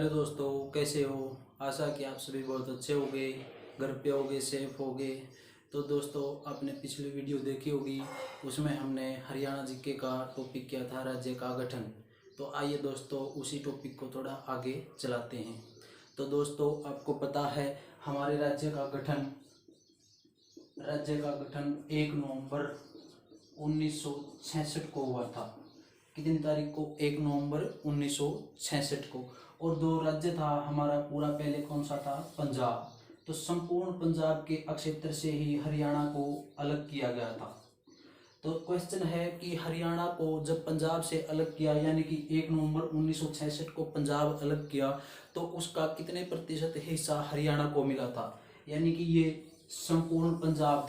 Hello दोस्तों, कैसे हो। आशा कि आप सभी बहुत अच्छे होंगे, घर पे होंगे, सेफ होंगे। तो दोस्तों, आपने पिछली वीडियो देखी होगी, उसमें हमने हरियाणा जीके का टॉपिक किया था, राज्य का गठन। तो आइए दोस्तों, उसी टॉपिक को थोड़ा आगे चलाते हैं। तो दोस्तों, आपको पता है हमारे राज्य का गठन 1 नवंबर 1966 को हुआ था। कितनी तारीख को? 1 नवंबर 1966 को। और दो राज्य था हमारा पूरा, पहले कौन सा था? पंजाब। तो संपूर्ण पंजाब के अक्षेत्र से ही हरियाणा को अलग किया गया था। तो क्वेश्चन है कि हरियाणा को जब पंजाब से अलग किया, यानी कि 1 नवंबर 1966 को पंजाब अलग किया, तो उसका कितने प्रतिशत हिस्सा हरियाणा को मिला था? यानी कि ये संपूर्ण पंजाब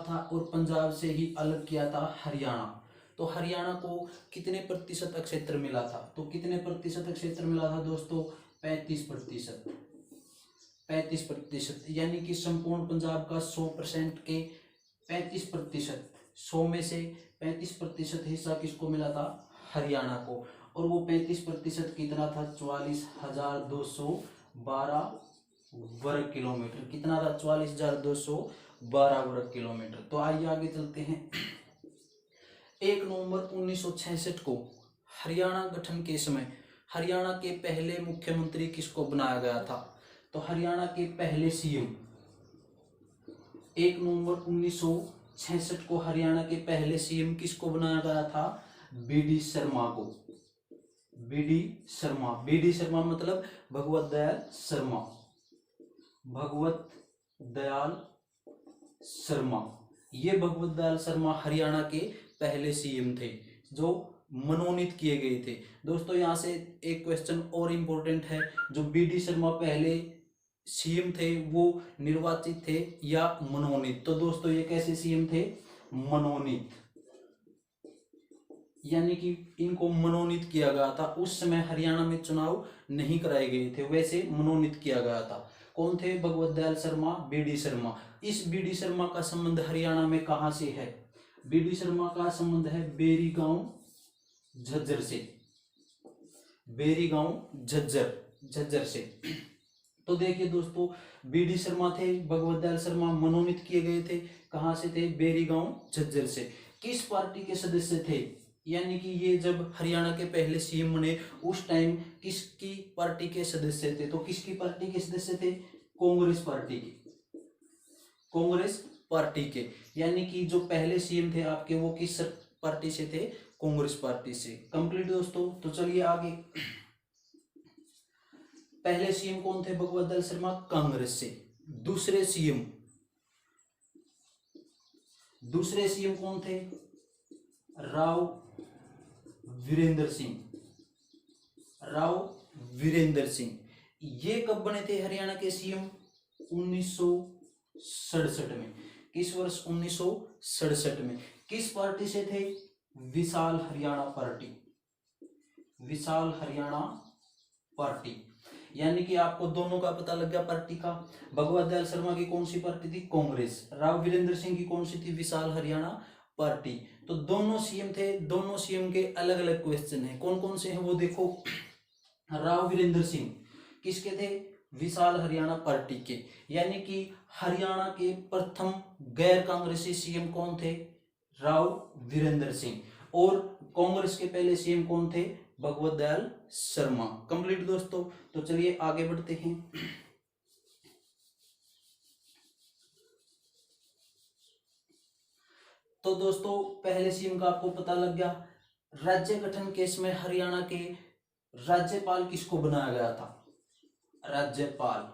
था और पंजाब से ही अलग किया था हरियाणा। तो हरियाणा को कितने प्रतिशत क्षेत्र मिला था? तो कितने प्रतिशत क्षेत्र मिला था दोस्तों? 35%। 35%, यानी कि संपूर्ण पंजाब का 100% के 35%, 100 में से 35% हिस्सा किसको मिला था? हरियाणा को। और वो 35% कितना था? 44,212 वर्ग किलोमीटर। कितना था? 44,212 वर्ग किलोमीटर। तो आइए आगे चलते हैं। 1 नवंबर 1966 को हरियाणा गठन के समय हरियाणा के पहले मुख्यमंत्री किसको बनाया गया था? तो हरियाणा के पहले सीएम 1 नवंबर 1966 को हरियाणा के पहले सीएम किसको बनाया गया था? बीडी शर्मा को। बीडी शर्मा मतलब भगवत दयाल शर्मा। भगवत दयाल शर्मा। ये भगवत दयाल शर्मा हरियाणा के पहले सीएम थे जो मनोनीत किए गए थे। दोस्तों, यहाँ से एक क्वेश्चन और इम्पोर्टेंट है, जो बीडी शर्मा पहले सीएम थे वो निर्वाचित थे या मनोनीत? तो दोस्तों, ये कैसे सीएम थे? मनोनीत, यानी कि इनको मनोनीत किया गया था। उस समय हरियाणा में चुनाव नहीं कराए गए थे, वैसे मनोनीत किया गया था। कौन थे? भगवत दयाल शर्मा, बीडी शर्मा। इस बीडी शर्मा का संबंध हरियाणा में कहां से है? बीडी शर्मा का संबंध है बेरी गांव झज्जर से। बेरी गांव झज्जर से। तो देखिए दोस्तों, बीडी शर्मा थे, भगवत दयाल शर्मा मनोनीत किए गए थे। कहां से थे? बेरी गांव झज्जर से। किस पार्टी के सदस्य थे? यानी कि ये जब हरियाणा के पहले सीएम बने उस टाइम किसकी पार्टी के सदस्य थे? तो किसकी पार्टी के सदस्य थे? कांग्रेस पार्टी के। कांग्रेस पार्टी के, यानी कि जो पहले सीएम थे आपके, वो किस पार्टी से थे? कांग्रेस पार्टी से। कंप्लीट दोस्तों। तो चलिए आगे। पहले सीएम कौन थे? भगवत दयाल शर्मा, कांग्रेस से। दूसरे सीएम कौन थे? राव वीरेंद्र सिंह। ये कब बने थे हरियाणा के सीएम? 1967 में। किस वर्ष? 1967 में। किस पार्टी से थे? विशाल हरियाणा पार्टी। यानी कि आपको दोनों का पता लग गया पार्टी का। भगवत दयाल शर्मा की कौन सी पार्टी थी? कांग्रेस। राव वीरेंद्र सिंह की कौन सी थी? विशाल हरियाणा पार्टी। तो दोनों सीएम थे, दोनों सीएम के अलग अलग क्वेश्चन हैं। कौन कौन से हैं वो देखो। राव वीरेंद्र सिंह किसके थे? विशाल हरियाणा पार्टी के। यानी कि हरियाणा के प्रथम गैर कांग्रेसी सीएम कौन थे? राव वीरेंद्र सिंह। और कांग्रेस के पहले सीएम कौन थे? भगवत दयाल शर्मा। कंप्लीट दोस्तों। तो चलिए आगे बढ़ते हैं। तो दोस्तों, पहले सीएम का आपको पता लग गया। राज्य गठन के समय हरियाणा के राज्यपाल किसको बनाया गया था? राज्यपाल,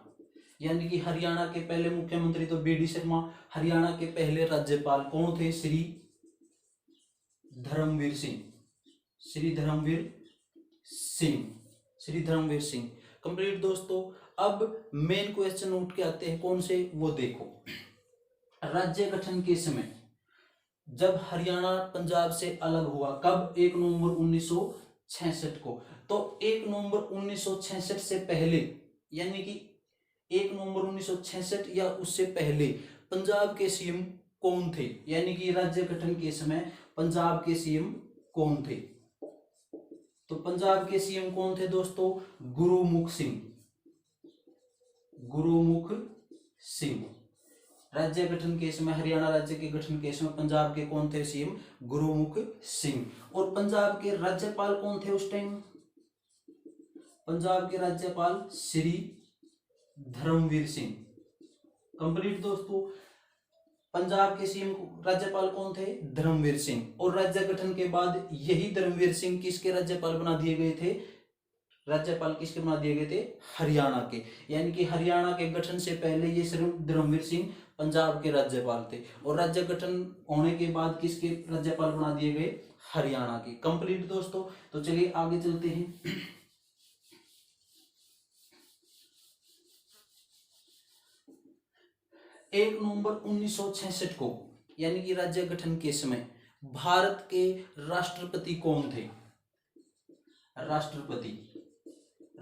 यानी कि हरियाणा के पहले मुख्यमंत्री तो बीडी शर्मा, हरियाणा के पहले राज्यपाल कौन थे? श्री धर्मवीर सिंह। कंप्लीट दोस्तों। अब मेन क्वेश्चन उठ के आते हैं, कौन से? वो देखो। राज्य गठन के समय जब हरियाणा पंजाब से अलग हुआ, कब? 1 नवंबर 1966 को। तो 1 नवंबर 1966 से पहले, यानी कि 1 नवंबर 1966 या उससे पहले पंजाब के सीएम कौन थे? यानी कि राज्य गठन के समय पंजाब के सीएम कौन थे? तो पंजाब के सीएम कौन थे दोस्तों? गुरुमुख सिंह। गुरुमुख सिंह। राज्य गठन के समय, हरियाणा राज्य के गठन के समय पंजाब के कौन थे सीएम? गुरुमुख सिंह। और पंजाब के राज्यपाल कौन थे उस टाइम? पंजाब के राज्यपाल श्री धर्मवीर सिंह। कंप्लीट दोस्तों। पंजाब के सीएम राज्यपाल कौन थे? धर्मवीर सिंह। और राज्य गठन के बाद यही धर्मवीर सिंह किसके राज्यपाल बना दिए गए थे? राज्यपाल किसके बना दिए गए थे? हरियाणा के। यानी कि हरियाणा के गठन से पहले ये सिर्फ धर्मवीर सिंह पंजाब के राज्यपाल थे, और राज्य गठन होने के बाद किसके राज्यपाल बना दिए गए? हरियाणा के। कंप्लीट दोस्तों। तो चलिए आगे चलते हैं। 1 नवंबर 1966 को, यानी कि राज्य गठन के समय, भारत के राष्ट्रपति कौन थे? राष्ट्रपति।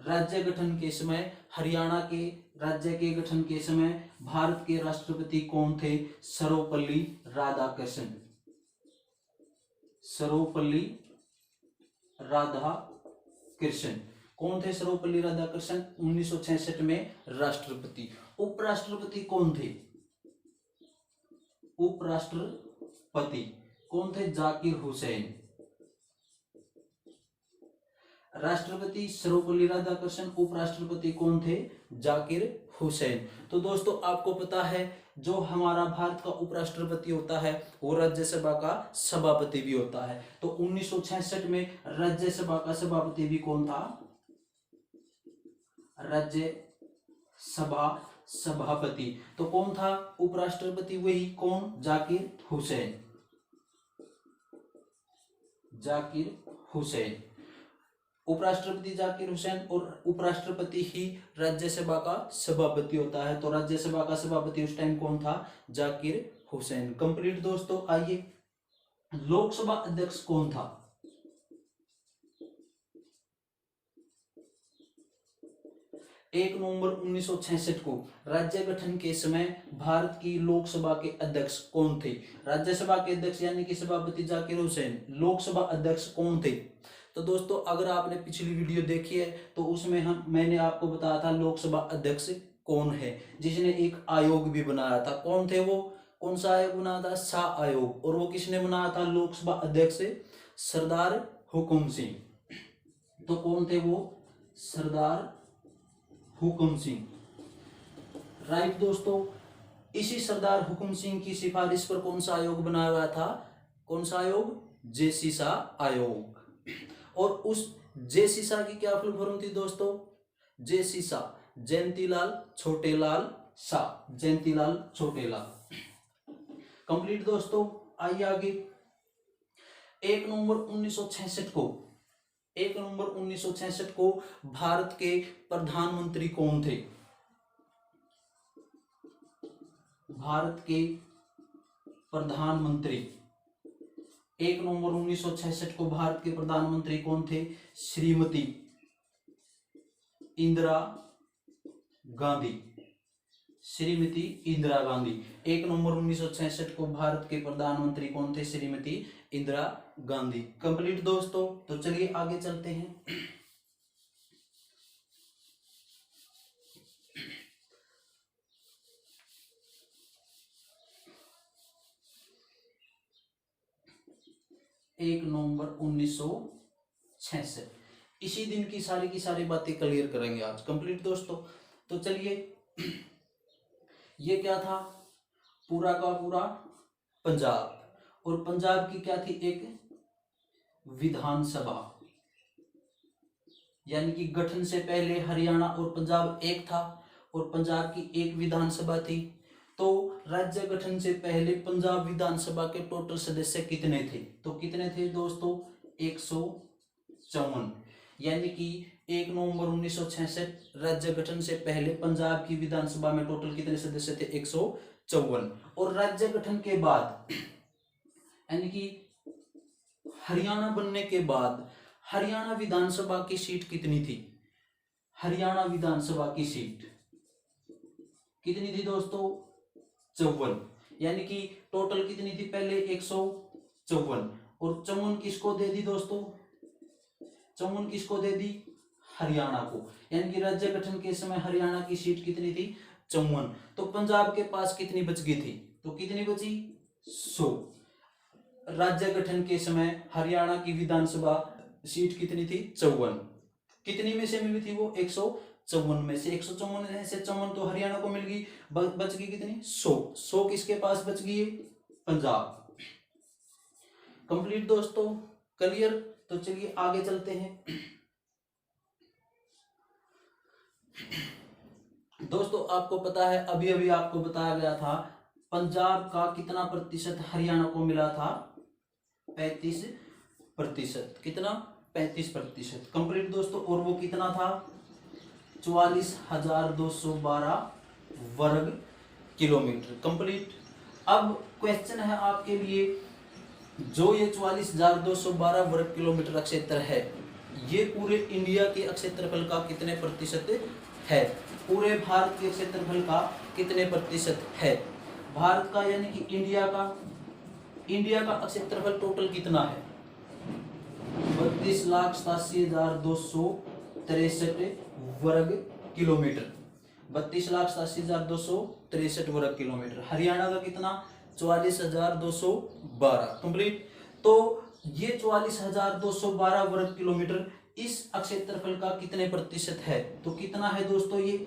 राज्य गठन के समय, हरियाणा के राज्य के गठन के समय भारत के राष्ट्रपति कौन थे? सर्वपल्ली राधाकृष्णन। सर्वपल्ली राधाकृष्णन। कौन थे सर्वपल्ली राधाकृष्णन? 1966 में राष्ट्रपति। उपराष्ट्रपति कौन थे? उपराष्ट्रपति कौन थे? जाकिर हुसैन। राष्ट्रपति सर्वपल्ली राधाकृष्णन, उपराष्ट्रपति कौन थे? जाकिर हुसैन। तो दोस्तों आपको पता है जो हमारा भारत का उपराष्ट्रपति होता है वो राज्यसभा का सभापति भी होता है। तो 1966 में राज्यसभा का सभापति भी कौन था? राज्यसभा सभापति। तो कौन था उपराष्ट्रपति? वही कौन? जाकिर हुसैन। जाकिर हुसैन। उपराष्ट्रपति जाकिर हुसैन, और उपराष्ट्रपति ही राज्यसभा का सभापति होता है। तो राज्यसभा का सभापति उस टाइम कौन था? जाकिर हुसैन। कंप्लीट दोस्तों। आइए, लोकसभा अध्यक्ष कौन था? 1 नवंबर 1966 को राज्य गठन के समय भारत की लोकसभा के अध्यक्ष कौन थे? राज्यसभा के अध्यक्ष यानी कि सभापति जाकिर हुसैन। लोकसभा अध्यक्ष कौन थे? तो दोस्तों अगर आपने पिछली वीडियो देखी है तो उसमें मैंने आपको बताया था लोकसभा अध्यक्ष कौन है, जिसने एक आयोग भी बनाया था। कौन थे वो? कौन सा आयोग बनाया था? शाह आयोग। और वो किसने बनाया था? लोकसभा अध्यक्ष सरदार हुकुम सिंह। तो कौन थे वो? सरदार हुकुम सिंह। राइट दोस्तों। इसी सरदार हुकुम सिंह की सिफारिश पर कौन सा आयोग बनाया हुआ था? कौन सा आयोग? जेसी शाह आयोग। और उस जेसी शाह की क्या फुल फॉर्म थी दोस्तों? जेसी शाह, जयंतीलाल छोटेलाल शाह। जयंतीलाल छोटेलाल। कंप्लीट दोस्तों। आइए आगे। 1 नवंबर 1966 को 1 नवंबर 1966 को भारत के प्रधानमंत्री कौन थे? भारत के प्रधानमंत्री 1 नवंबर 1966 को भारत के प्रधानमंत्री कौन थे? श्रीमती इंदिरा गांधी। श्रीमती इंदिरा गांधी। 1 नवंबर 1966 को भारत के प्रधानमंत्री कौन थे? श्रीमती इंदिरा गांधी। कंप्लीट दोस्तों। तो चलिए आगे चलते हैं। एक नवंबर 1966, इसी दिन की सारी बातें क्लियर करेंगे आज। कंप्लीट दोस्तों। तो चलिए, ये क्या था? पूरा का पूरा पंजाब, और पंजाब की क्या थी? एक विधानसभा। यानी कि गठन से पहले हरियाणा और पंजाब एक था, और पंजाब की एक विधानसभा थी। तो राज्य गठन से पहले पंजाब विधानसभा के टोटल सदस्य कितने थे? तो कितने थे दोस्तों? 154। यानी कि 1 नवंबर 1966 राज्य गठन से पहले पंजाब की विधानसभा में टोटल कितने सदस्य थे? 154। और राज्य गठन के बाद यानी कि हरियाणा बनने के बाद हरियाणा विधानसभा की सीट कितनी थी? हरियाणा विधानसभा की सीट कितनी थी दोस्तों? 54। यानी कि टोटल कितनी थी? पहले 154, और 54 किसको दे दी दोस्तों? 54 किसको दे दी, हरियाणा को। यानी कि राज्य गठन के समय हरियाणा की सीट कितनी थी, 54। तो पंजाब के पास कितनी बच गई थी, तो कितनी बची, 100। राज्य गठन के समय हरियाणा की विधानसभा सीट कितनी थी, 54। कितनी में से मिली थी वो, 154 में से। 154 में से 54 तो हरियाणा को मिल गई, बच गई कितनी, 100 किसके पास बच गई, पंजाब। कंप्लीट दोस्तों, क्लियर। तो चलिए आगे चलते हैं। दोस्तों आपको पता है, अभी अभी आपको बताया गया था पंजाब का कितना प्रतिशत हरियाणा को मिला था, 35%। कितना, 35%। कंप्लीट दोस्तों, और वो कितना था, 44,212 वर्ग किलोमीटर। कंप्लीट। अब क्वेश्चन है आपके लिए, जो ये 44,212 वर्ग किलोमीटर क्षेत्र है, ये पूरे इंडिया के क्षेत्रफल का कितने प्रतिशत है, पूरे भारत के क्षेत्रफल का कितने प्रतिशत है, भारत का यानी कि इंडिया का क्षेत्रफल टोटल कितना है, 32,87,263 वर्ग किलोमीटर। 32,87,263 वर्ग किलोमीटर। हरियाणा का कितना, 44,212। कंप्लीट। तो ये 44,212 वर्ग किलोमीटर इस क्षेत्रफल का कितने प्रतिशत है, तो कितना है दोस्तों, ये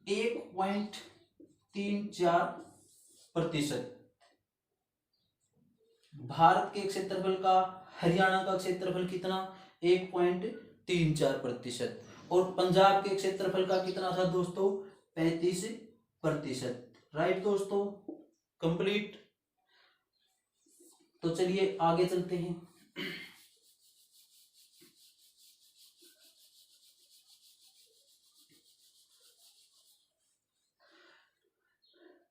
1.34%। भारत के क्षेत्रफल का हरियाणा का क्षेत्रफल कितना, 1.34%। और पंजाब के क्षेत्रफल का कितना था दोस्तों, 35%। राइट दोस्तों, कंप्लीट। तो चलिए आगे चलते हैं।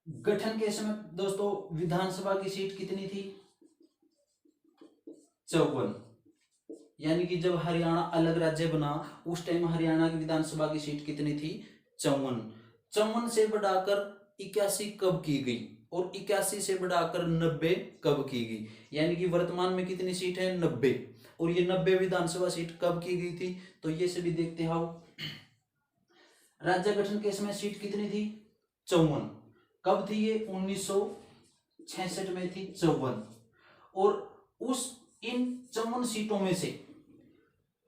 गठन के समय दोस्तों विधानसभा की सीट कितनी थी, 54। यानी कि जब हरियाणा अलग राज्य बना उस टाइम हरियाणा की विधानसभा की सीट कितनी थी, 54। 54 से बढ़ाकर 81 कब की गई, और 81 से बढ़ाकर 90 कब की गई। यानी कि वर्तमान में कितनी सीट है, 90। और ये 90 विधानसभा सीट कब की गई थी, तो ये सभी देखते हैं। राज्य गठन के समय सीट कितनी थी, 54। कब थी ये, 1966 में थी 54। और उस इन 54 सीटों में से,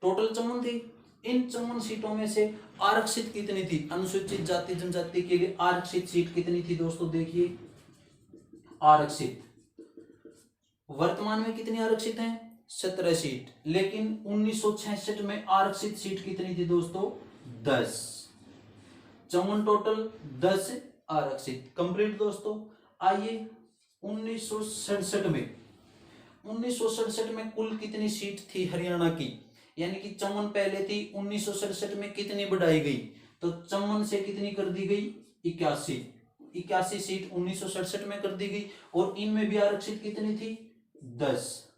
टोटल 54 थी, इन 54 सीटों में से आरक्षित कितनी थी, अनुसूचित जाति जनजाति के लिए आरक्षित सीट कितनी थी दोस्तों, देखिए आरक्षित वर्तमान में कितनी आरक्षित हैं, 17 सीट। लेकिन 1966 में आरक्षित सीट कितनी थी दोस्तों, 10। 54 टोटल, 10 आरक्षित। कंप्लीट दोस्तों। आइए 1967 में कुल कितनी सीट थी हरियाणा की, यानी कि 54 पहले थी, 1967 में कितनी बढ़ाई गई, तो 54 से कितनी कर दी गई, 81 सीट 1967 में कर दी गई। और इनमें भी आरक्षित कितनी थी, 10।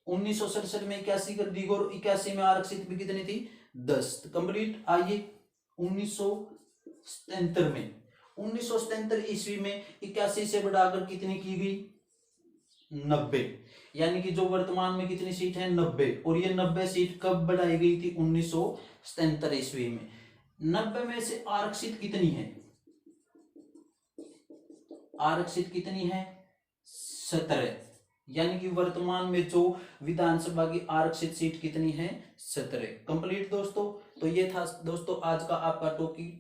1967 में 81 कर दी गई और 81 में आरक्षित भी कितनी थी, 10। कंप्लीट। आइए 1977 ईस्वी में 81 से बढ़ाकर कितनी की गई, 90। यानी कि जो वर्तमान में कितनी सीट है, 90। और ये 90 सीट कब बढ़ाई गई थी, 1977 ईस्वी में। 90 में से आरक्षित कितनी है, आरक्षित कितनी है, 17। यानी कि वर्तमान में जो विधानसभा की आरक्षित सीट कितनी है, 17। कंप्लीट दोस्तों। तो ये था दोस्तों आज का आपका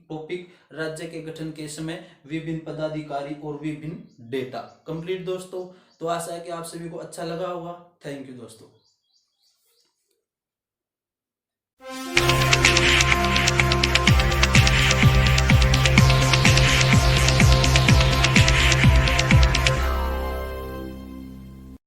टॉपिक राज्य के गठन के समय विभिन्न पदाधिकारी और विभिन्न डेटा। कंप्लीट दोस्तों। तो आशा है कि आप सभी को अच्छा लगा होगा। थैंक यू दोस्तों।